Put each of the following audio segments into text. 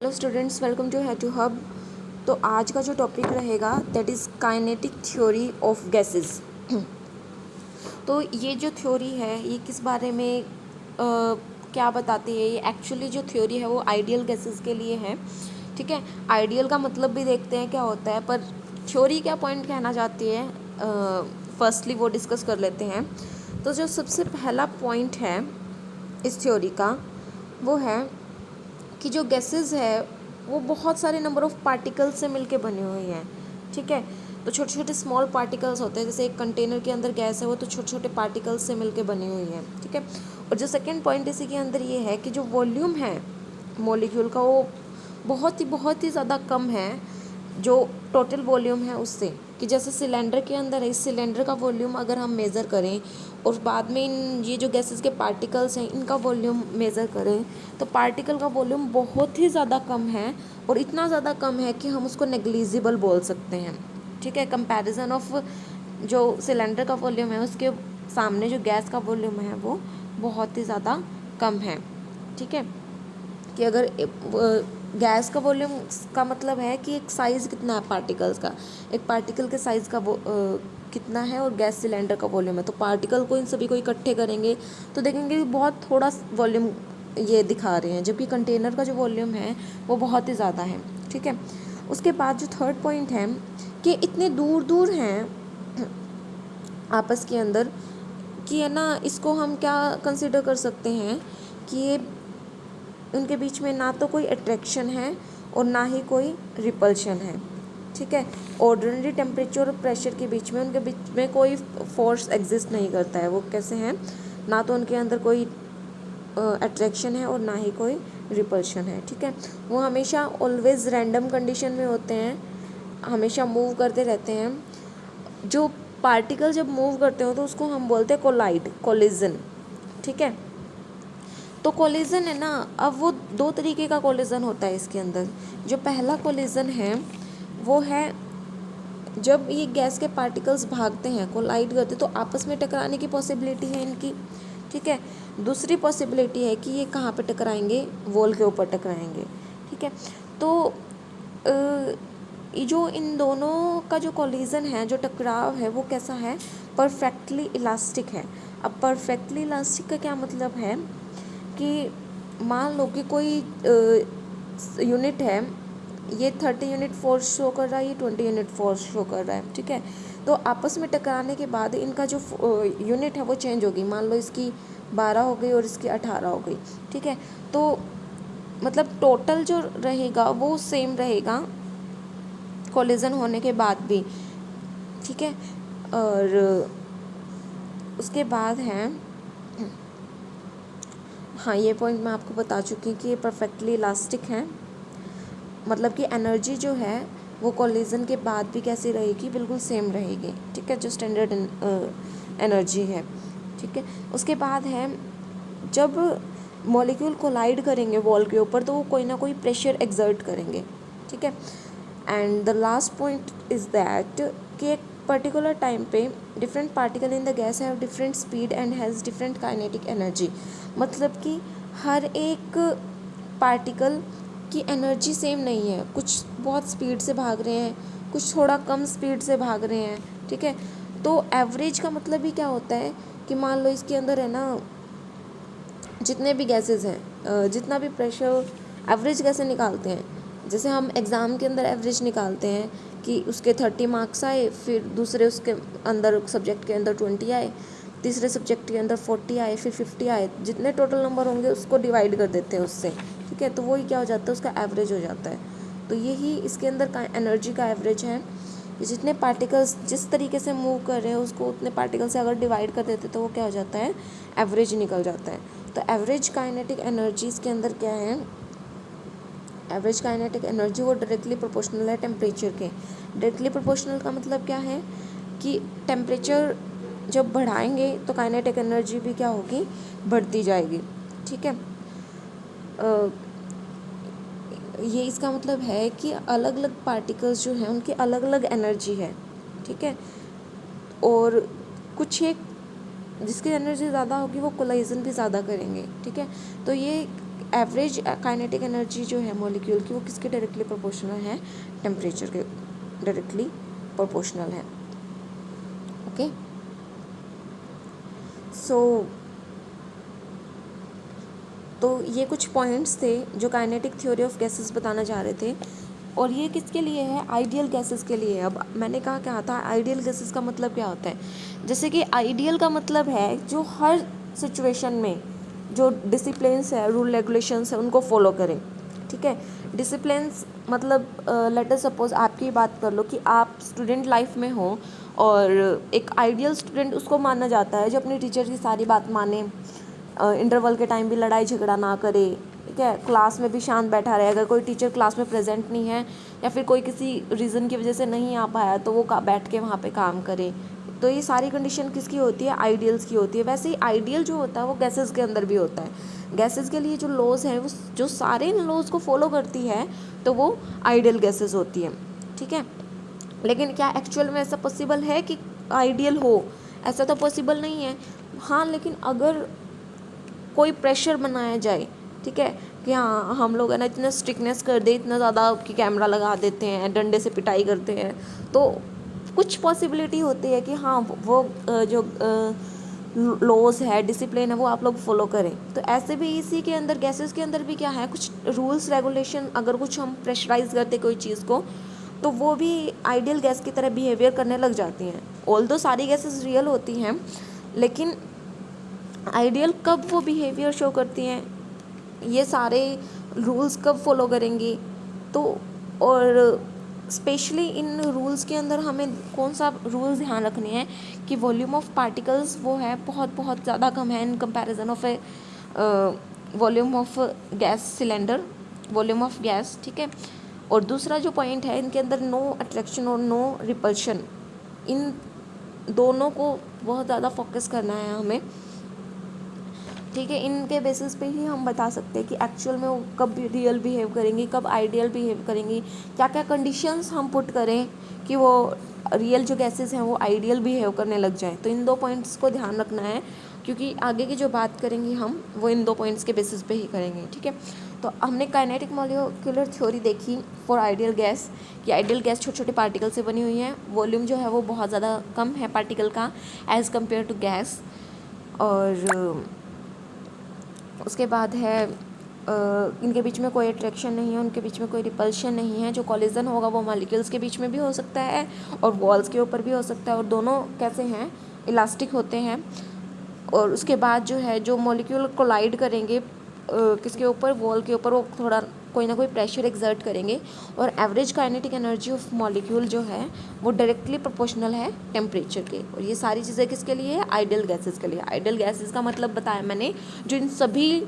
Hello students, welcome to है to hub. तो आज का जो टॉपिक रहेगा that is kinetic theory of gases. तो ये जो थ्योरी है ये किस बारे में क्या बताती है? ये एक्चुअली जो थ्योरी है वो आइडियल गैसेस के लिए है। ठीक है, आइडियल का मतलब भी देखते हैं क्या होता है, पर थ्योरी क्या पॉइंट कहना चाहती है फर्स्टली वो डिस्कस कर लेते हैं। तो जो सबसे पहला पॉइंट है इस थ्योरी का वो है कि जो गैसेस है वो बहुत सारे नंबर ऑफ़ पार्टिकल्स से मिलके बनी हुई हैं। ठीक है, तो छोटे छोटे स्मॉल पार्टिकल्स होते हैं, जैसे एक कंटेनर के अंदर गैस है वो तो छोटे छोटे पार्टिकल्स से मिलके बनी हुई है। ठीक है, और जो सेकंड पॉइंट इसी के अंदर ये है कि जो वॉल्यूम है मॉलिक्यूल का वो बहुत ही ज़्यादा कम है जो टोटल वॉल्यूम है उससे। कि जैसे सिलेंडर के अंदर है, इस सिलेंडर का वॉल्यूम अगर हम मेज़र करें और बाद में इन ये जो गैसेस के पार्टिकल्स हैं इनका वॉल्यूम मेज़र करें तो पार्टिकल का वॉल्यूम बहुत ही ज़्यादा कम है, और इतना ज़्यादा कम है कि हम उसको नेग्लिजिबल बोल सकते हैं। ठीक है, कंपैरिजन ऑफ जो सिलेंडर का वॉल्यूम है उसके सामने जो गैस का वॉल्यूम है वो बहुत ही ज़्यादा कम है। ठीक है, कि अगर गैस का वॉल्यूम का मतलब है कि एक साइज़ कितना है पार्टिकल्स का, एक पार्टिकल के साइज़ का वो कितना है, और गैस सिलेंडर का वॉल्यूम है। तो पार्टिकल को इन सभी को इकट्ठे करेंगे तो देखेंगे कि बहुत थोड़ा वॉल्यूम ये दिखा रहे हैं, जबकि कंटेनर का जो वॉल्यूम है वो बहुत ही ज़्यादा है। ठीक है, उसके बाद जो थर्ड पॉइंट है कि इतने दूर दूर हैं आपस के अंदर कि है ना, इसको हम क्या कंसिडर कर सकते हैं कि ये उनके बीच में ना तो कोई अट्रैक्शन है और ना ही कोई रिपल्शन है। ठीक है, ऑर्डिनरी टेम्परेचर और प्रेशर के बीच में उनके बीच में कोई फोर्स एग्जिस्ट नहीं करता है। वो कैसे हैं, ना तो उनके अंदर कोई अट्रैक्शन है और ना ही कोई रिपल्शन है। ठीक है, वो हमेशा ऑलवेज रैंडम कंडीशन में होते हैं, हमेशा मूव करते रहते हैं। जो पार्टिकल जब मूव करते हो तो उसको हम बोलते हैं कोलिजन। ठीक है, तो कोलिजन है ना, अब वो दो तरीके का कोलिजन होता है इसके अंदर। जो पहला कोलिजन है वो है जब ये गैस के पार्टिकल्स भागते हैं, कोलाइड करते तो आपस में टकराने की पॉसिबिलिटी है इनकी। ठीक है, दूसरी पॉसिबिलिटी है कि ये कहाँ पे टकराएंगे, वॉल के ऊपर टकराएंगे। ठीक है, तो ये जो इन दोनों का जो कोलिजन है, जो टकराव है वो कैसा है, परफेक्टली इलास्टिक है। अब परफेक्टली इलास्टिक का क्या मतलब है कि मान लो कि कोई यूनिट है, ये 30 यूनिट फोर्स शो कर रहा है, ये 20 यूनिट फोर्स शो कर रहा है। ठीक है, तो आपस में टकराने के बाद इनका जो यूनिट है वो चेंज होगी। मान लो इसकी 12 हो गई और इसकी 18 हो गई। ठीक है, तो मतलब टोटल जो रहेगा वो सेम रहेगा कोलिजन होने के बाद भी। ठीक है, और उसके बाद है, हाँ ये पॉइंट मैं आपको बता चुकी कि ये परफेक्टली इलास्टिक है, मतलब कि एनर्जी जो है वो कोलिजन के बाद भी कैसी रहेगी, बिल्कुल सेम रहेगी। ठीक है, जो स्टैंडर्ड एनर्जी है। ठीक है, उसके बाद है जब मॉलिक्यूल कोलाइड करेंगे वॉल के ऊपर तो वो कोई ना कोई प्रेशर एक्सर्ट करेंगे। ठीक है, and the last point is that कि एक पर्टिकुलर टाइम पे different particle in the guys have different speed and has different kinetic energy. मतलब कि हर एक पार्टिकल की एनर्जी सेम नहीं है, कुछ बहुत स्पीड से भाग रहे हैं, कुछ थोड़ा कम स्पीड से भाग रहे हैं। ठीक है, तो एवरेज का मतलब ही क्या होता है कि मान लो इसके अंदर है ना जितने भी गैसेस हैं, जितना भी प्रेशर, एवरेज कैसे निकालते हैं, जैसे हम एग्ज़ाम के अंदर एवरेज निकालते हैं कि उसके 30 मार्क्स आए, फिर दूसरे उसके अंदर सब्जेक्ट के अंदर 20 आए, तीसरे सब्जेक्ट के अंदर 40 आए, फिर 50 आए, जितने टोटल नंबर होंगे उसको डिवाइड कर देते हैं उससे। ठीक है, तो वही क्या हो जाता है, उसका एवरेज हो जाता है। तो यही इसके अंदर का एनर्जी का एवरेज है। जितने पार्टिकल्स जिस तरीके से मूव कर रहे हैं उसको उतने पार्टिकल से अगर डिवाइड कर देते तो वो क्या हो जाता है, एवरेज निकल जाता है। तो एवरेज काइनेटिक एनर्जीज के अंदर क्या है, एवरेज काइनेटिक एनर्जी वो डायरेक्टली प्रोपोर्शनल है टेम्परेचर के। डायरेक्टली प्रोपोर्शनल का मतलब क्या है कि टेम्परेचर जब बढ़ाएंगे तो काइनेटिक एनर्जी भी क्या होगी, बढ़ती जाएगी। ठीक है, ये इसका मतलब है कि अलग अलग पार्टिकल्स जो हैं उनकी अलग अलग एनर्जी है। ठीक है, और कुछ एक जिसकी एनर्जी ज़्यादा होगी वो कोलाइजन भी ज़्यादा करेंगे। ठीक है, तो ये एवरेज काइनेटिक एनर्जी जो है मॉलिक्यूल की वो किसके डायरेक्टली प्रोपोर्शनल है, टेम्परेचर के डायरेक्टली प्रोपोर्शनल है। ओके सो तो ये कुछ पॉइंट्स थे जो काइनेटिक थ्योरी ऑफ गैसेस बताना चाह रहे थे, और ये किसके लिए है, आइडियल गैसेस के लिए। अब मैंने कहा क्या था, आइडियल गैसेस का मतलब क्या होता है, जैसे कि आइडियल का मतलब है जो हर सिचुएशन में जो डिसिप्लिन्स है, रूल रेगुलेशंस है, उनको फॉलो करें। ठीक है, डिसिप्लिन्स मतलब लेट अस सपोज आपकी बात कर लो कि आप स्टूडेंट लाइफ में हो, और एक आइडियल स्टूडेंट उसको माना जाता है जो अपनी टीचर की सारी बात माने, इंटरवल के टाइम भी लड़ाई झगड़ा ना करे, ठीक है, क्लास में भी शांत बैठा रहे, अगर कोई टीचर क्लास में प्रेजेंट नहीं है या फिर कोई किसी रीज़न की वजह से नहीं आ पाया तो वो बैठ के वहाँ पे काम करे। तो ये सारी कंडीशन किसकी होती है, आइडियल्स की होती है। वैसे ही आइडियल जो होता है वो गैसेस के अंदर भी होता है। गैसेस के लिए जो लॉज हैं वो जो सारे इन लॉज को फॉलो करती है तो वो आइडियल गैसेस होती है। ठीक है, लेकिन क्या एक्चुअल में ऐसा पॉसिबल है कि आइडियल हो, ऐसा तो पॉसिबल नहीं है। हाँ, लेकिन अगर कोई प्रेशर बनाया जाए, ठीक है, कि हाँ हम लोग है ना इतना स्ट्रिक्टनेस कर दे, इतना ज़्यादा कि कैमरा लगा देते हैं, डंडे से पिटाई करते हैं, तो कुछ पॉसिबिलिटी होती है कि हाँ वो जो लॉज है, डिसिप्लिन है, वो आप लोग फॉलो करें। तो ऐसे भी इसी के अंदर गैसेस के अंदर भी क्या है, कुछ रूल्स रेगुलेशन, अगर कुछ हम प्रेशराइज करते कोई चीज़ को तो वो भी आइडियल गैस की तरह बिहेवियर करने लग जाती हैं। ऑल्दो सारी गैसेस रियल होती हैं, लेकिन आइडियल कब वो बिहेवियर शो करती हैं, ये सारे रूल्स कब फॉलो करेंगी। तो और स्पेशली इन रूल्स के अंदर हमें कौन सा रूल ध्यान रखने हैं कि वॉल्यूम ऑफ पार्टिकल्स वो है बहुत बहुत ज़्यादा कम है in comparison of A volume of gas cylinder, volume of gas. ठीक है, और दूसरा जो पॉइंट है, इनके अंदर नो अट्रैक्शन और नो रिपल्शन, इन दोनों को बहुत ज़्यादा फोकस करना है हमें। ठीक है, इनके बेसिस पे ही हम बता सकते हैं कि एक्चुअल में वो कब रियल बिहेव करेंगी, कब आइडियल बिहेव करेंगी, क्या क्या कंडीशंस हम पुट करें कि वो रियल जो गैसेस हैं वो आइडियल बिहेव करने लग जाए। तो इन दो पॉइंट्स को ध्यान रखना है, क्योंकि आगे की जो बात करेंगे हम वो इन दो पॉइंट्स के बेसिस पे ही करेंगे। ठीक है, तो हमने काइनेटिक मॉलिक्यूलर थ्योरी देखी फॉर आइडियल गैस, कि आइडियल गैस छोटे छोटे पार्टिकल से बनी हुई है, वॉल्यूम जो है वो बहुत ज़्यादा कम है पार्टिकल का एज़ कम्पेयर टू गैस। और उसके बाद है इनके बीच में कोई अट्रैक्शन नहीं है, उनके बीच में कोई रिपल्शन नहीं है। जो कॉलिजन होगा वो मॉलिक्यूल्स के बीच में भी हो सकता है और वॉल्स के ऊपर भी हो सकता है, और दोनों कैसे हैं, इलास्टिक होते हैं। और उसके बाद जो है जो मॉलिक्यूल कोलाइड करेंगे किसके ऊपर, वॉल के ऊपर, वो थोड़ा कोई ना कोई प्रेशर एक्सर्ट करेंगे, और average kinetic energy of molecule जो है वो डायरेक्टली प्रोपोर्शनल है टेम्परेचर के। और ये सारी चीज़ें किसके लिए है, आइडियल गैसेस के लिए। आइडियल गैसेस का मतलब बताया मैंने, जो इन सभी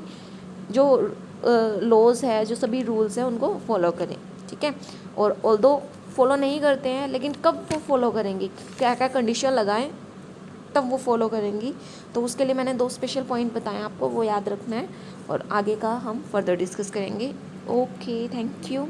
जो लॉज है, जो सभी रूल्स हैं उनको फॉलो करें। ठीक है, और ऑल्दो फॉलो नहीं करते हैं, लेकिन कब वो फॉलो करेंगे, क्या क्या कंडीशन लगाएं तब वो फॉलो करेंगी। तो उसके लिए मैंने 2 स्पेशल पॉइंट बताए आपको, वो याद रखना है, और आगे का हम फर्दर डिस्कस करेंगे। Okay, thank you.